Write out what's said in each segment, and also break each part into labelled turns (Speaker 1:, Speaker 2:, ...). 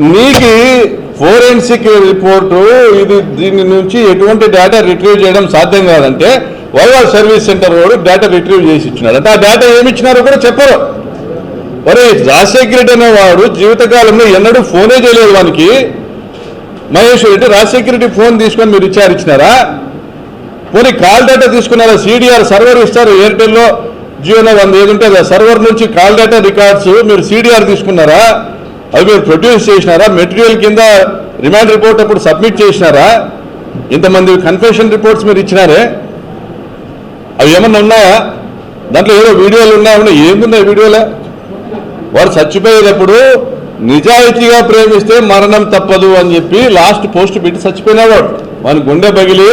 Speaker 1: నీకు forensic report ఇది దీని నుంచి ఎటువంటి డేటా రిట్రీవ్ చేయడం సాధ్యం కాదంటే వైవా సర్వీస్ సెంటర్ వాడు డేటా రిట్రీవ్ చేసి ఇచ్చినాడు అంటే ఆ డేటా ఏమి ఇచ్చినారో కూడా చెప్పరు. మరి రాజశేఖర రెడ్డి అనేవాడు జీవితకాలంలో ఎన్నడూ ఫోనే చేయలేదు వానికి. మహేష్ రెడ్డి రాజశేఖర రెడ్డి ఫోన్ తీసుకొని మీరు ఇచ్చినారా? పోనీ కాల్ డేటా తీసుకున్నారా? CDR సర్వర్ ఇస్తారు ఎయిర్టెల్లో జియోలో వంద ఏది ఉంటే సర్వర్ నుంచి కాల్ డేటా రికార్డ్స్ మీరు CDR తీసుకున్నారా? అవి మీరు ప్రొడ్యూస్ చేసినారా? మెటీరియల్ కింద రిమాండ్ రిపోర్ట్ అప్పుడు సబ్మిట్ చేసినారా? ఇంతమంది కన్ఫెషన్ రిపోర్ట్స్ మీరు ఇచ్చినారే, అవి ఏమన్నా ఉన్నాయా? దాంట్లో ఏదో వీడియోలు ఉన్నాయా? ఏమున్నాయి వీడియోలో? వాడు చచ్చిపోయేటప్పుడు నిజాయితీగా ప్రేమిస్తే మరణం తప్పదు అని చెప్పి లాస్ట్ పోస్ట్ పెట్టి చచ్చిపోయినాడు. వాని గుండె పగిలి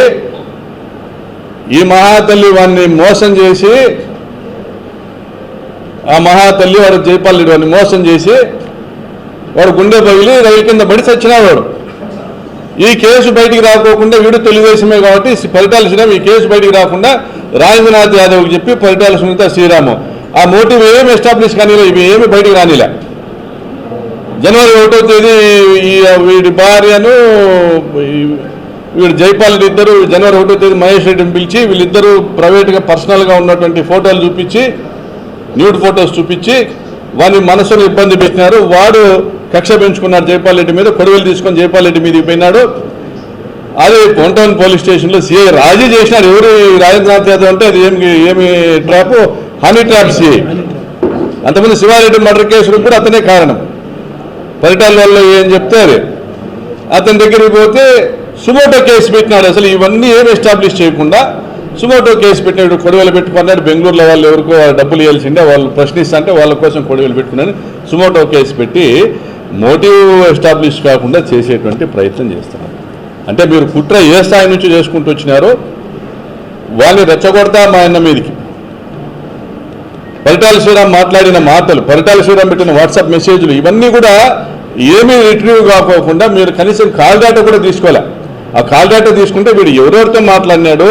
Speaker 1: ఈ మహాతల్లి వాడిని మోసం చేసి, ఆ మహాతల్లి వాడు జైపాల్ రెడ్డి వాడిని మోసం చేసి వాడు గుండె పగిలి రైలు కింద పడి చచ్చినాడు. ఈ కేసు బయటికి రాకోకుండా వీడు తెలుగుదేశమే కాబట్టి పరిటాల శ్రీరామ్ ఈ కేసు బయటికి రాకుండా రాజేంద్రనాథ్ యాదవ్కి చెప్పి పరిటాల సునీత శ్రీరాము ఆ మోటివ్ ఏమి ఎస్టాబ్లిష్ కానీ ఇవి ఏమి బయటికి రానిలే. జనవరి 1వ తేదీ వీడి భార్యను వీడు జైపాల్ రెడ్డి ఇద్దరు జనవరి 1వ తేదీ మహేష్ రెడ్డిని పిలిచి వీళ్ళిద్దరూ ప్రైవేట్గా పర్సనల్గా ఉన్నటువంటి ఫోటోలు చూపించి, న్యూడ్ ఫొటోస్ చూపించి వాని మనసును ఇబ్బంది పెట్టినారు. వాడు కక్ష పెంచుకున్నాడు జైపాల్ రెడ్డి మీద, కొడవలు తీసుకొని జైపాల్ రెడ్డి మీదకి పోయినాడు. అది పొంటౌన్ పోలీస్ స్టేషన్లో CI రాజీ చేసినాడు. ఎవరు రాజేంద్రనాథ్ యాదవ్ అంటే అది ఏమి ట్రాప్, హనీ ట్రాప్ CI. అంతమంది శివారెడ్డి మర్డర్ కేసులకు కూడా అతనే కారణం. పరిటాల వాళ్ళు ఏం చెప్తే అది అతని దగ్గరికి పోతే సుమోటో కేసు పెట్టినాడు. అసలు ఇవన్నీ ఏమి ఎస్టాబ్లిష్ చేయకుండా సుమోటో కేసు పెట్టినాడు. కొడవలు పెట్టుకున్నాడు. బెంగళూరులో వాళ్ళు ఎవరికో డబ్బులు ఇవ్వాల్సిందే, వాళ్ళు ప్రశ్నిస్తా అంటే వాళ్ళ కోసం కొడవలు పెట్టుకున్నాను సుమోటో కేసు పెట్టి మోటివ్ ఎస్టాబ్లిష్ కాకుండా చేసేటువంటి ప్రయత్నం చేస్తున్నారు. అంటే మీరు కుట్ర ఏ స్థాయి నుంచి చేసుకుంటూ వచ్చినారో వాళ్ళని రెచ్చగొడతా మా అన్న మీదకి. పరిటాల శ్రీరామ్ మాట్లాడిన మాటలు, పరిటాల శ్రీరామ్ పెట్టిన వాట్సాప్ మెసేజ్లు ఇవన్నీ కూడా ఏమీ రిట్రీవ్ కాకోకుండా మీరు కనీసం కాల్ డేటా కూడా తీసుకోలే. ఆ కాల్ డేటా తీసుకుంటే వీడు ఎవరెవరితో మాట్లాడినాడు,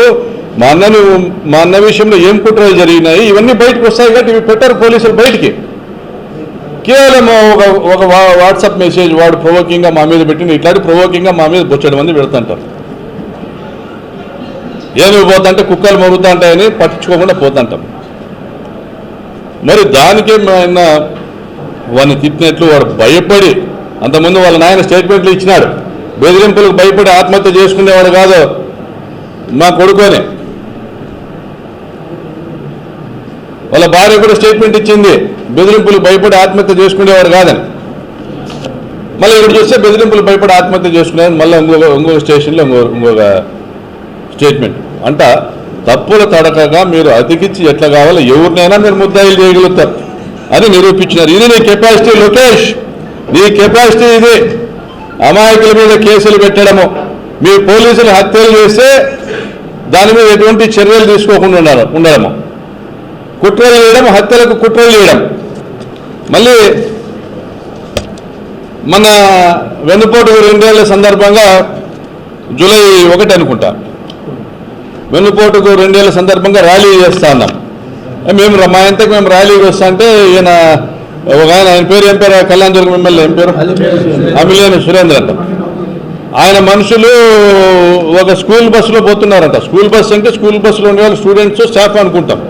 Speaker 1: మా అన్న విషయంలో ఏం కుట్రలు జరిగినాయి ఇవన్నీ బయటకు వస్తాయి కాబట్టి ఇవి పెట్టారు పోలీసులు బయటికి. కేవలం ఒక వాట్సాప్ మెసేజ్ వాడు ప్రొవోకింగ్గా మా మీద పెట్టిన ఇట్లాంటి ప్రొవోకింగ్గా మా మీద బొచ్చడి మంది పెడుతుంటారు. ఏమి పోతుంటే కుక్కలు మరుగుతూ ఉంటాయని పట్టించుకోకుండా పోతుంటాం. మరి దానికే ఆయన వాడిని తిట్టినట్లు వాడు భయపడి, అంతకుముందు వాళ్ళ నాయన స్టేట్మెంట్లు ఇచ్చినాడు, బెదిరింపులకు భయపడి ఆత్మహత్య చేసుకునేవాడు కాదు మా కొడుకునే. వాళ్ళ భార్య కూడా స్టేట్మెంట్ ఇచ్చింది, బెదిరింపులకు భయపడి ఆత్మహత్య చేసుకునేవాడు కాదని. మళ్ళీ ఇక్కడ చూస్తే బెదిరింపులు భయపడి ఆత్మహత్య చేసుకునేది మళ్ళీ ఇంకొక స్టేషన్లో ఇంకొక స్టేట్మెంట్ అంట. తప్పుల తడకగా మీరు అతికిచ్చి ఎట్లా కావాలో ఎవరినైనా మీరు ముద్దాయిలు చేయగలుగుతారు అని నిరూపించినారు. ఇది నీ కెపాసిటీ లోకేష్, నీ కెపాసిటీ ఇది. అమాయకుల మీద కేసులు పెట్టడము, మీ పోలీసులు హత్యలు చేస్తే దాని మీద ఎటువంటి చర్యలు తీసుకోకుండా ఉండడము, కుట్రలు చేయడం, హత్యలకు కుట్రలు చేయడం. మళ్ళీ మన వెన్నుపోటు 2 ఏళ్ల సందర్భంగా జూలై 1 అనుకుంటా, వెన్నుపోటుకు 2 ఏళ్ల సందర్భంగా ర్యాలీ చేస్తా ఉన్నాం. మా ఇంతకు మేము ర్యాలీకి వస్తా అంటే ఆయన పేరు ఏం పేరు, కళ్యాణ్ దుర్గం ఎమ్మెల్యే ఏం పేరు, అమిలేని సురేంద్ర అంట. ఆయన మనుషులు ఒక స్కూల్ బస్సులో పోతున్నారంట. స్కూల్ బస్సు అంటే స్కూల్ బస్సులో ఉండే వాళ్ళు స్టూడెంట్స్ స్టాఫ్ అనుకుంటాం.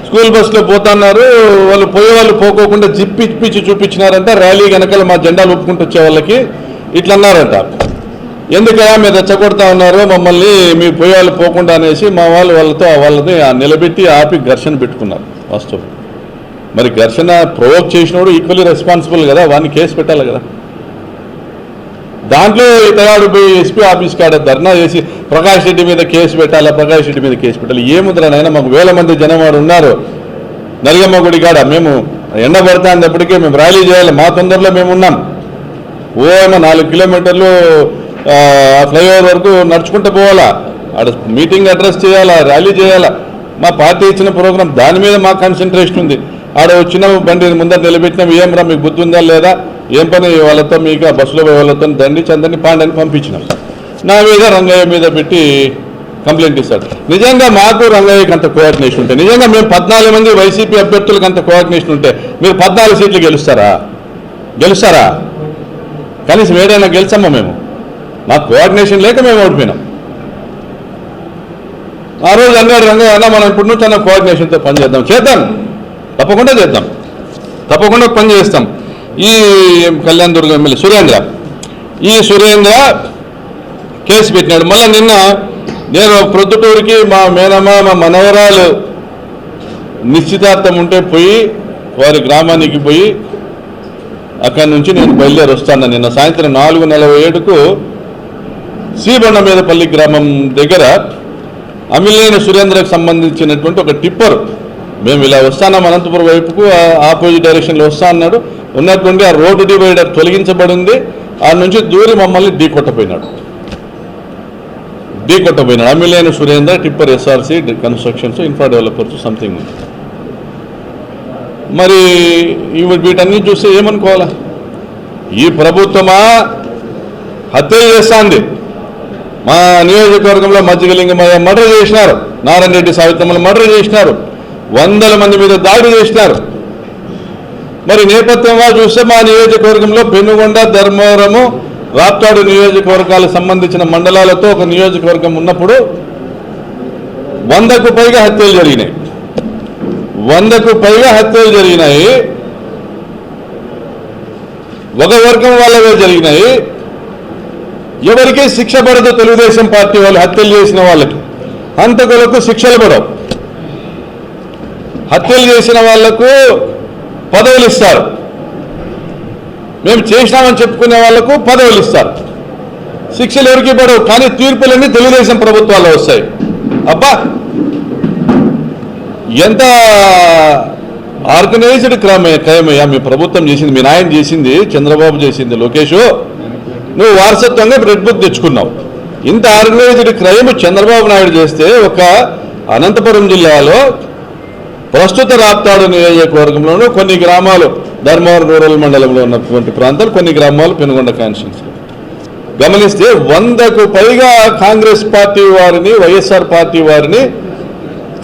Speaker 1: స్కూల్ బస్సులో పోతున్నారు. వాళ్ళు పోయేవాళ్ళు పోకోకుండా జిప్పిచ్చి చూపించినారంట. ర్యాలీ వెనకాల మా జెండాలు ఒప్పుకుంటూ వచ్చే వాళ్ళకి ఇట్లా అన్నారంట, ఎందుకయ్యా మీరు రెచ్చగొడతా ఉన్నారు మమ్మల్ని, మీరు పోయేవాళ్ళు పోకుండా అనేసి మా వాళ్ళని నిలబెట్టి ఆపి ఘర్షణ పెట్టుకున్నారు. వాస్తవం మరి ఘర్షణ ప్రొవోక్ చేసినోడు ఈక్వల్లీ రెస్పాన్సిబుల్ కదా, వాడిని కేసు పెట్టాలి కదా. దాంట్లో ఇతగాడు పోయి SP ఆఫీస్ కాడ ధర్నా చేసి ప్రకాష్ రెడ్డి మీద కేసు పెట్టాలా, ప్రకాష్ రెడ్డి మీద కేసు పెట్టాలి. ఏముందిరానైనా మాకు 1000 మంది జనం వాడు ఉన్నారు నలిగమ్మ గుడి కాడ. మేము ఎండ పడతానప్పటికీ మేము ర్యాలీ చేయాలి, మా తొందరలో మేము ఉన్నాం. 4 కిలోమీటర్లు ఫ్లైఓవర్ వరకు నడుచుకుంటూ పోవాలా, ఆడ మీటింగ్ అడ్రస్ చేయాలా, ర్యాలీ చేయాలా. మా పార్టీ ఇచ్చిన ప్రోగ్రాం దాని మీద మా కాన్సన్ట్రేషన్ ఉంది. ఆడ వచ్చిన బండి ముందర నిలబెట్టినాం, ఏం రా మీకు బుద్ధి ఉందా లేదా, ఏం పని వాళ్ళతో మీకు బస్సులో వాళ్ళతో దండి చందని పాండని పంపించినాం. నా మీద రంగయ్య మీద పెట్టి కంప్లైంట్ ఇస్తాడు. నిజంగా మాకు రంగయ్యకి అంత కోఆర్డినేషన్ ఉంటే, నిజంగా మేము 14 మంది వైసీపీ అభ్యర్థులకు అంత కోఆర్డినేషన్ ఉంటే మీరు 14 సీట్లు గెలుస్తారా? కనీసం ఏదైనా గెలిచామా మేము? మా కోఆర్డినేషన్ లేక మేము ఓడిపోయినాం. ఆ రోజు అన్నాడు రంగయ్య, మనం ఇప్పటి నుంచి అన్న కోఆర్డినేషన్తో పనిచేద్దాం. చేద్దాం, తప్పకుండా చేద్దాం, తప్పకుండా పని చేస్తాం. ఈ కళ్యాణ్ దుర్గం ఎమ్మెల్యే సురేంద్ర కేసు పెట్టినాడు. మళ్ళీ నిన్న నేను ప్రొద్దుటూరికి మా మేనమ్మ మా మనవరాలు నిశ్చితార్థం ఉంటే పోయి వారి గ్రామానికి పోయి అక్కడి నుంచి నేను బయలుదేరి వస్తాను. నిన్న సాయంత్రం 4:47కు శ్రీబండమీదపల్లి గ్రామం దగ్గర అమిలేని సురేంద్రకు సంబంధించినటువంటి ఒక టిప్పర్, మేము ఇలా వస్తాం అనంతపురం వైపుకు ఆపోజిట్ డైరెక్షన్లో వస్తా అన్నాడు. ఉన్నటువంటి ఆ రోడ్డు డివైడర్ తొలగించబడింది. ఆ నుంచి దూరి మమ్మల్ని ఢీకొట్టపోయినాడు. అమిలేని Surendra tipper SRC constructions infra developers something. మరి వీటన్నీ చూస్తే ఏమనుకోవాలా? ఈ ప్రభుత్వమా హత్యలు చేస్తాంది. మా నియోజకవర్గంలో మజ్జిగలింగమయ్య మర్డర్ చేసినారు, నారాయణ రెడ్డి సావిత్రమ్మలు మర్డర్ చేసినారు, 100 మంది మీద దాడి చేసినారు. మరి నేపథ్యంగా చూస్తే మా నియోజకవర్గంలో పెనుగొండ, ధర్మవరము, రాప్తాడు నియోజకవర్గాలకు సంబంధించిన మండలాలతో ఒక నియోజకవర్గం ఉన్నప్పుడు 100కు పైగా హత్యలు జరిగినాయి. 100కు పైగా హత్యలు జరిగినాయి. ఒక వర్గం వాళ్ళవే జరిగినాయి. ఎవరికీ శిక్ష పడదు. తెలుగుదేశం పార్టీ వాళ్ళు హత్యలు చేసిన వాళ్ళకి, హంతకులకు శిక్షలు పడవు. హత్యలు చేసిన వాళ్లకు పదవులు ఇస్తారు, మేము చేసినామని చెప్పుకునే వాళ్లకు పదవులు ఇస్తారు. శిక్షలు ఎవరికి పడవు. కానీ తీర్పులన్నీ తెలుగుదేశం ప్రభుత్వాల్లో వస్తాయి. అబ్బా, ఎంత ఆర్గనైజ్డ్ క్రైమయ్యా మీ ప్రభుత్వం చేసింది, మీ నాయన చేసింది, చంద్రబాబు చేసింది. లోకేష్, నువ్వు వారసత్వంగా రెడ్ బుక్ తెచ్చుకున్నావు. ఇంత ఆర్గనైజ్డ్ క్రైమ్ చంద్రబాబు నాయుడు చేస్తే ఒక అనంతపురం జిల్లాలో ప్రస్తుత రాప్తాడు నియోజకవర్గంలోనూ కొన్ని గ్రామాలు, ధర్మవరం రూరల్ మండలంలో ఉన్నటువంటి ప్రాంతాలు, కొన్ని గ్రామాలు పెనుగొండ కాన్స్టిట్యున్సీ గమనిస్తే 100కు పైగా కాంగ్రెస్ పార్టీ వారిని, వైఎస్ఆర్ పార్టీ వారిని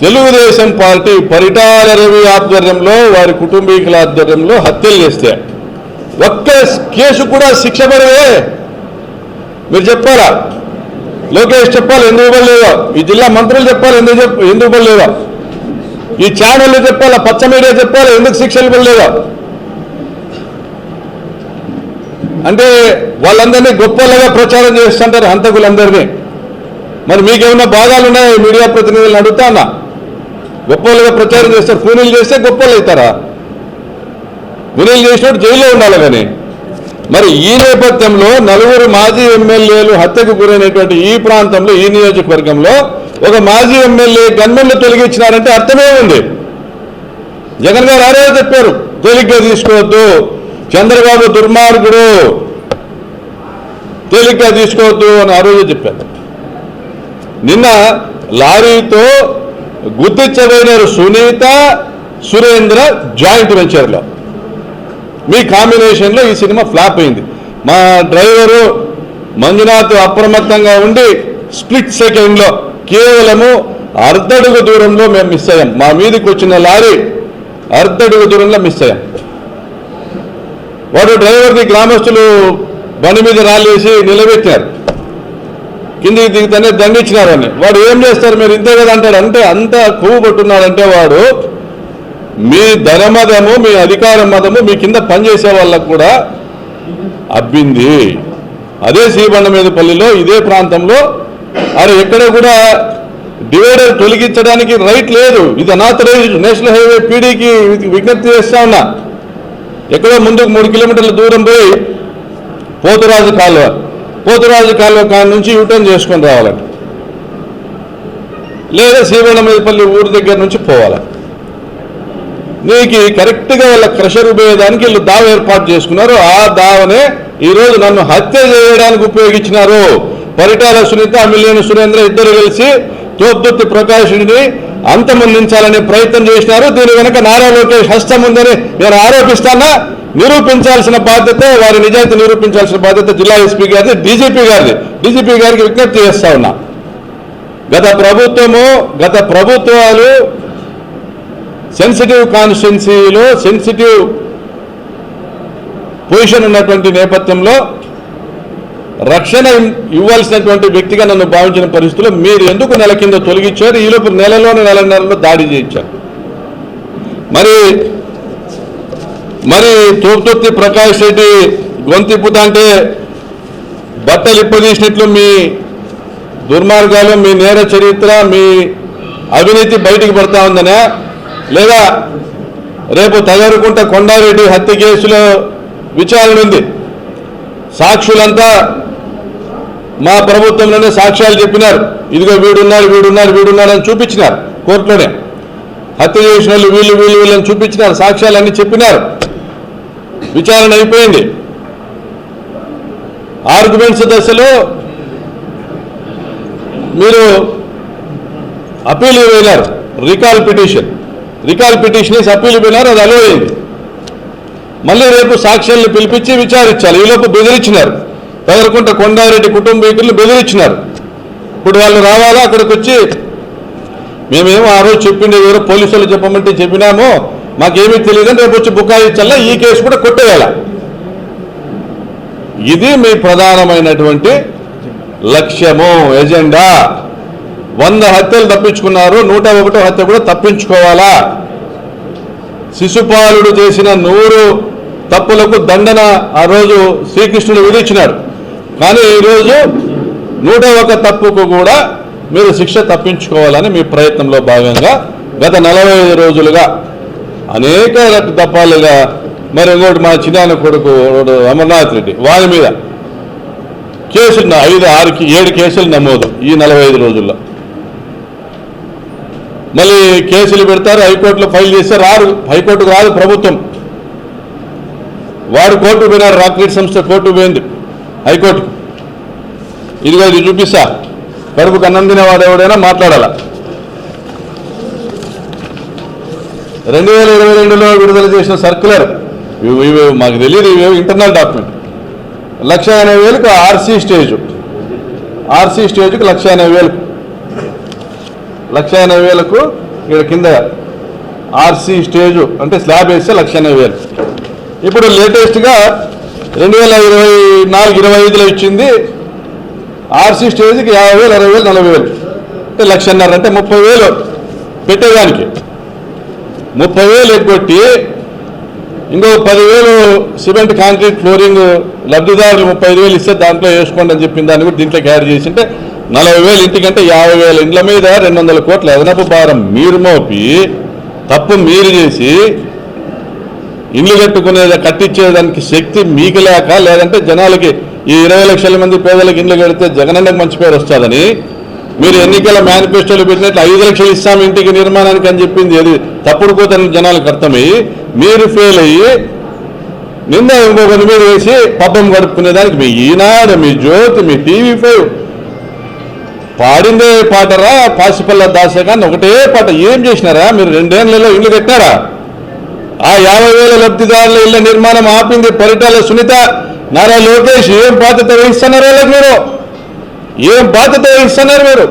Speaker 1: తెలుగుదేశం పార్టీ పరిటాల రవి ఆధ్వర్యంలో, వారి కుటుంబీకుల ఆధ్వర్యంలో హత్యలు చేస్తే ఒక్క కేసు కూడా శిక్ష పడవే. మీరు చెప్పాలా? లోకేష్ చెప్పాలి ఎందుకు పడలేదో, ఈ జిల్లా మంత్రులు చెప్పాలి ఎందుకు పడలేదో, ఈ ఛానళ్ళు చెప్పాలా, పచ్చ మీడియా చెప్పాలి ఎందుకు శిక్షలు పడలేదో. అంటే వాళ్ళందరినీ గొప్పలుగా ప్రచారం చేస్తుంటారు, హంతకులందరినీ. మరి మీకేమైనా భాగాలు ఉన్నాయో మీడియా ప్రతినిధులను అడుగుతా అన్నా. గొప్పలుగా ప్రచారం చేస్తారు, కూలీలు చేస్తే గొప్పలు అవుతారా? కూలీలు చేసినట్టు జైల్లో ఉండాలి. కానీ మరి ఈ నేపథ్యంలో 4 మాజీ ఎమ్మెల్యేలు హత్యకు గురైనటువంటి ఈ ప్రాంతంలో, ఈ నియోజకవర్గంలో ఒక మాజీ ఎమ్మెల్యే గన్మెన్లు తొలగించినారంటే అర్థమే ఉంది. జగన్ గారు ఆరే చెప్పారు, తేలిగ్గా తీసుకోవద్దు, చంద్రబాబు దుర్మార్గుడు, తేలిగ్గా తీసుకోవద్దు అని ఆ రోజు చెప్పారు. నిన్న లారీతో గుర్తించబడినారు సునీత, సురేంద్ర జాయింట్ వెంచర్లో. మీ కాంబినేషన్లో ఈ సినిమా ఫ్లాప్ అయింది. మా డ్రైవరు మంజునాథ్ అప్రమత్తంగా ఉండి స్ప్లిట్ సెకండ్లో కేవలము అర్ధడుగు దూరంలో మేము మిస్ అయ్యాం. మా మీదకి వచ్చిన లారీ అర్ధడుగు దూరంలో మిస్ అయ్యాం. వాడు డ్రైవర్కి గ్రామస్తులు బండి మీద రాళ్ళేసి నిలబెట్టారు, కిందికి దిగుతానే దండించినారు అని. వాడు ఏం చేస్తారు, మీరు ఇంతే కదా అంటాడు. అంటే అంత కొవ్వు పట్టున్నాడంటే వాడు మీ ధనమదము, మీ అధికార మదము మీ కింద పనిచేసే వాళ్ళకు కూడా అబ్బింది. అదే శ్రీబండమీదపల్లిలో ఇదే ప్రాంతంలో అది ఎక్కడ కూడా డివైడర్ తొలగించడానికి రైట్ లేదు. ఇది అనాథరైజ్డ్. నేషనల్ హైవే పీడీకి విజ్ఞప్తి చేస్తా ఉన్నా. ఎక్కడో ముందుకు 3 కిలోమీటర్ల దూరం పోయి పోతురాజు కాలువ కాడి నుంచి యూటర్న్ చేసుకొని రావాలంట, లేదా శ్రీబండమీదపల్లి ఊరి దగ్గర నుంచి పోవాలి. నీకు కరెక్ట్గా వాళ్ళ క్రషర్ ఉపయోగడానికి వీళ్ళు దావ ఏర్పాటు చేసుకున్నారు. ఆ దావనే ఈరోజు నన్ను హత్య చేయడానికి ఉపయోగించినారు. పరిటాల సునీత, అమిలేని సురేంద్ర ఇద్దరు కలిసి తోపుదుర్తి ప్రకాశుడిని అంతమొందించాలనే ప్రయత్నం చేసినారు. దీని వెనక నారా లోకేష్ హస్తం ఉందని నేను ఆరోపిస్తానా. నిరూపించాల్సిన బాధ్యత, వారి నిజాయితీ నిరూపించాల్సిన బాధ్యత జిల్లా ఎస్పీ గారిది, డీజీపీ గారికి విజ్ఞప్తి చేస్తా ఉన్నా. గత ప్రభుత్వాలు సెన్సిటివ్ కాన్స్టిట్యున్సీలో సెన్సిటివ్ పొజిషన్ ఉన్నటువంటి నేపథ్యంలో రక్షణ ఇవ్వాల్సినటువంటి వ్యక్తిగా నన్ను భావించిన పరిస్థితుల్లో మీరు ఎందుకు నెల కింద తొలగించారు? ఈలోపు నెలలో దాడి చేయించారు. మరి తోపుతొత్తి ప్రకాష్ రెడ్డి గొంతిప్పుతా అంటే బట్టలు ఇప్పదీసినట్లు మీ దుర్మార్గాలు, మీ నేర చరిత్ర, మీ అవినీతి బయటికి పడతా ఉందనే, లేదా రేపు తగరుకుంట కొండారెడ్డి హత్య కేసులో విచారణ ఉంది, సాక్షులంతా మా ప్రభుత్వంలోనే సాక్ష్యాలు చెప్పినారు, ఇదిగో వీడున్నాడు అని చూపించినారు కోర్టులోనే, హత్య చేసిన వాళ్ళు వీళ్ళని చూపించినారు, సాక్ష్యాలన్నీ చెప్పినారు, విచారణ అయిపోయింది. ఆర్గ్యుమెంట్స్ దశలో మీరు అప్పీల్ పోయినారు, రికాల్ పిటిషన్ వేసి అప్పీల్ పోయినారు, అది అలో అయింది. మళ్ళీ రేపు సాక్ష్యాలను పిలిపించి విచారించాలి. ఈలోపు బెదిరించినారు, తగరకుంట కొండారెడ్డి కుటుంబీకులను బెదిరించినారు. ఇప్పుడు వాళ్ళు రావాలా, అక్కడికి వచ్చి మేమేమో ఆ రోజు చెప్పిండే ఎవరో పోలీసు వాళ్ళు చెప్పమంటే చెప్పినామో మాకేమీ తెలియదని రేపు వచ్చి బుకాయించాలా, ఈ కేసు కూడా కొట్టేయాల. ఇది మీ ప్రధానమైనటువంటి లక్ష్యము, ఎజెండా. 100 హత్యలు తప్పించుకున్నారు, 101వ హత్య కూడా తప్పించుకోవాలా. శిశుపాలుడు చేసిన 100 తప్పులకు దండన ఆ రోజు శ్రీకృష్ణుడు విధించినాడు. కానీ ఈరోజు 101 తప్పుకు కూడా మీరు శిక్ష తప్పించుకోవాలని మీ ప్రయత్నంలో భాగంగా గత 45 రోజులుగా అనేక దఫాలుగా, మరి ఇంకోటి మా చిన్నాన్న కొడుకు అమర్నాథ్ రెడ్డి, వారి మీద కేసులు 7 కేసులు నమోదు ఈ 45 రోజుల్లో. మళ్ళీ కేసులు పెడతారు, హైకోర్టులో ఫైల్ చేస్తే హైకోర్టుకు రాదు ప్రభుత్వం. వాడు కోర్టు పోయినారు, రాకెట్ సంస్థ కోర్టు పోయింది హైకోర్టుకు. ఇదిగో ఇది చూపిస్తా, కడుపుకు అన్నం తినేవాడు ఎవడైనా మాట్లాడాలా. 2022లో విడుదల చేసిన సర్క్యులర్, ఇవి మాకు తెలియదు, ఇవి ఇంటర్నల్ డాక్యుమెంట్. 1,80,000కు ఆర్సీ స్టేజ్కు 1,80,000కు ఇక్కడ కింద ఆర్సీ స్టేజు అంటే స్లాబ్ వేస్తే 1,80,000. ఇప్పుడు లేటెస్ట్గా 2024-25లో ఇచ్చింది ఆర్సీ స్టేజ్కి 50,000, 60,000, 40,000 అంటే 1,50,000 అంటే 30,000 పెట్టేదానికి 30,000 ఎగ్గొట్టి ఇంకో 10,000 సిమెంట్ కాంక్రీట్ ఫ్లోరింగ్ లబ్ధిదారులు 35,000 ఇస్తే దాంట్లో వేసుకోండి అని చెప్పిన దాన్ని కూడా దీంట్లోకి యాడ్ చేసి అంటే 40,000 ఇంటికంటే 50,000 ఇండ్ల మీద 200 కోట్ల అదనపు భారం మీరు మోపి, తప్పు మీరు చేసి ఇండ్లు కట్టించేదానికి శక్తి మీకు లేక, లేదంటే జనాలకి ఈ 20 లక్షల మంది పేదలకు ఇండ్లు కడితే జగనన్నకు మంచి పేరు వస్తుందని మీరు ఎన్నికల మేనిఫెస్టోలో పెట్టినట్లు 5 లక్షలు ఇస్తాం ఇంటికి నిర్మాణానికి అని చెప్పింది అది తప్పుడు కోతని జనాలకు అర్థమయ్యి మీరు ఫెయిల్ అయ్యి నిన్న ఇంకొకరి మీద వేసి పబ్బం గడుపుకునేదానికి మీ ఈనాడు, మీ జ్యోతి, మీ TV5 పాడిందే పాటరా పాసిపల్ల దాసగాన్ని ఒకటే పాట. ఏం చేసినారా మీరు? 2 ఏళ్లలో ఇల్లు కట్టారా? ఆ 50,000 లబ్ధిదారుల ఇళ్ల నిర్మాణం ఆపింది పరిటాల సునీత, నారా లోకేష్. ఏం బాధ్యత వహిస్తున్నారు వాళ్ళకి మీరు? ఏం బాధ్యత వహిస్తున్నారు మీరు?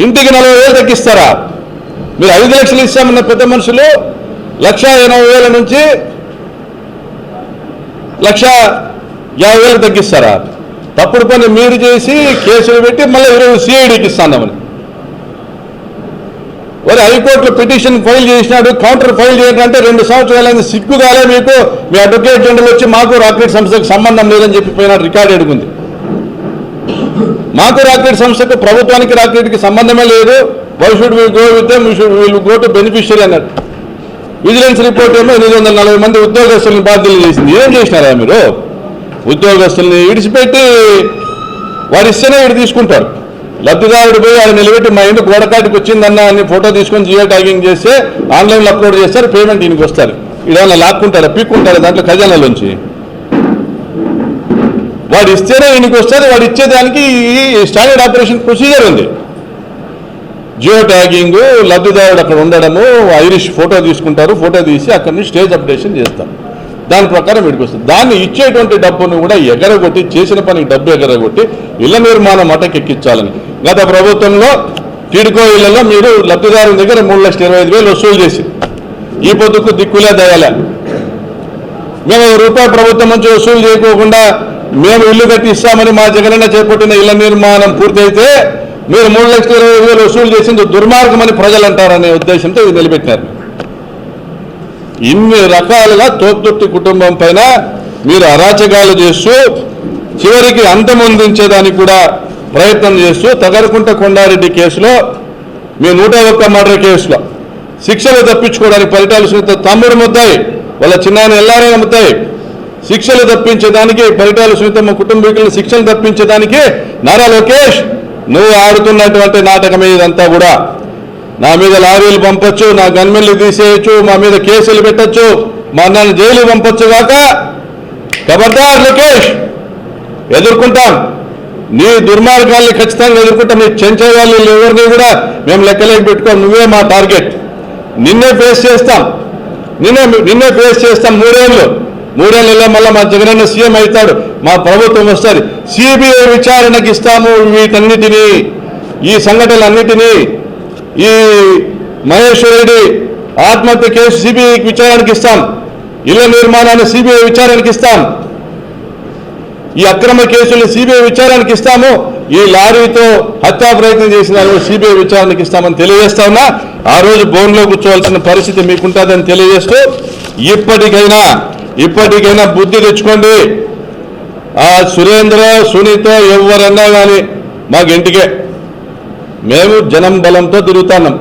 Speaker 1: ఇంటికి 40,000 తగ్గిస్తారా? మీరు 5 లక్షలు ఇస్తామన్న పెద్ద మనుషులు 1,80,000 నుంచి 1,50,000 తగ్గిస్తారా? తప్పుడు పని మీరు చేసి కేసులు పెట్టి మళ్ళీ ఈరోజు CIDకి ఇస్తామని. మరి హైకోర్టులో పిటిషన్ ఫైల్ చేసినాడు, కౌంటర్ ఫైల్ చేయాలంటే 2 సంవత్సరాలైంది. సిగ్గుగాలే మీకు? మీ అడ్వకేట్ జనరల్ వచ్చి మాకు రాకెట్ సంస్థకు సంబంధం లేదని చెప్పిపోయినాడు, రికార్డు ఎడుగుంది. మాకు రాకెట్ సంస్థకు, ప్రభుత్వానికి రాకెట్కి సంబంధమే లేదు. Why should we go with them, will go to beneficiary అన్నాడు. విజిలెన్స్ రిపోర్ట్ ఏమో 840 మంది ఉద్యోగస్తుల్ని బాధ్యులు చేసింది. ఏం చేసినారా మీరు? ఉద్యోగస్తుల్ని విడిచిపెట్టి వాడు ఇస్తేనే వీడు తీసుకుంటారు. లబ్ధిదారుడు పోయి ఆయన నిలబెట్టి మా ఇంటి గోడకాటికి వచ్చిందన్న అని ఫోటో తీసుకొని జియో ట్యాగింగ్ చేస్తే ఆన్లైన్లో అప్లోడ్ చేస్తారు, పేమెంట్ దీనికి వస్తారు. ఇదేమన్నా లాక్కుంటారా, పీక్కుంటారా దాంట్లో ఖజానాలోంచి? వాడు ఇస్తేనే ఈయనకి వస్తుంది. వాడు ఇచ్చేదానికి స్టాండర్డ్ ఆపరేషన్ ప్రొసీజర్ ఉంది. జియో ట్యాగింగ్, లబ్ధిదారుడు అక్కడ ఉండడము, ఐరిష్ ఫోటో తీసుకుంటారు, ఫోటో తీసి అక్కడి నుంచి స్టేజ్ అప్డేషన్ చేస్తారు. దాని ప్రకారం వీడికి వస్తుంది. దాన్ని ఇచ్చేటువంటి డబ్బును కూడా ఎగరగొట్టి, చేసిన పనికి డబ్బు ఎగరగొట్టి ఇళ్ల నిర్మాణం మటకెక్కించాలని గత ప్రభుత్వంలో టీడీకో ఇళ్లలో మీరు లబ్ధిదారుల దగ్గర 3,25,000 వసూలు చేసి ఈ పొద్దుకు దిక్కులే దయాలే. మేము ₹1 ప్రభుత్వం నుంచి వసూలు చేయకోకుండా మేము ఇల్లు కట్టి ఇస్తామని మా జగనన్న చేపట్టిన ఇళ్ల నిర్మాణం పూర్తయితే మీరు 3,20,000 వసూలు చేసింది దుర్మార్గమని ప్రజలు అంటారనే ఉద్దేశంతో ఇది నిలబెట్టినారు. ఇన్ని రకాలుగా తోపుదొట్టి కుటుంబం పైన మీరు అరాచకాలు చేస్తూ చివరికి అంతమొందించేదానికి కూడా ప్రయత్నం చేస్తూ తగరకుంట కొండారెడ్డి కేసులో మీ 101 మర్డర్ కేసులో శిక్షలు తప్పించుకోవడానికి పరిటాల సునీత తమ్ముడు ముద్దాయి వాళ్ళ చిన్నాయన ఎల్లారైన ముద్దాయి శిక్షలు తప్పించేదానికి పరిటాల సునీతమ్మ కుటుంబీకులను శిక్షలు తప్పించేదానికి నారా లోకేష్ నువ్వు ఆడుతున్నటువంటి నాటకమే ఇదంతా కూడా. నా మీద లారీలు పంపొచ్చు, నా గన్మెన్లు తీసేయచ్చు, మా మీద కేసులు పెట్టచ్చు, మా నన్ను జైలు పంపొచ్చు కాక ఖబర్దార్ లోకేష్ ఎదుర్కొంటాం. నీ దుర్మార్గాల్ని ఖచ్చితంగా ఎదుర్కొంటాం. నీ చెంచే వాళ్ళు ఎవరిని కూడా మేము లెక్కలేకి పెట్టుకోం. నువ్వే మా టార్గెట్. నిన్నే ఫేస్ చేస్తాం. నిన్నే ఫేస్ చేస్తాం. మూడేళ్ళలో మళ్ళీ మా జగనన్న సీఎం అవుతాడు, మా ప్రభుత్వం వస్తుంది. సిబిఐ విచారణకి ఇస్తాము వీటన్నిటినీ, ఈ సంఘటనలన్నిటినీ, ఈ మహేశ్వర్ రెడ్డి ఆత్మహత్య కేసు సిబిఐ విచారణకి ఇస్తాం, ఇళ్ల నిర్మాణాన్ని సిబిఐ విచారణకి ఇస్తాం, ఈ అక్రమ కేసులు సిబిఐ విచారణకి ఇస్తాము, ఈ లారీతో హత్యా ప్రయత్నం చేసిన సిబిఐ విచారణకి ఇస్తామని తెలియజేస్తా ఉన్నా. ఆ రోజు బోన్లో కూర్చోవాల్సిన పరిస్థితి మీకుంటుందని తెలియజేస్తూ ఇప్పటికైనా బుద్ధి తెచ్చుకోండి. ఆ సురేంద్ర సునీత ఎవరన్నా కానీ మాకు ఇంటికే, మేము జనం బలంతో తిరుగుతున్నాం.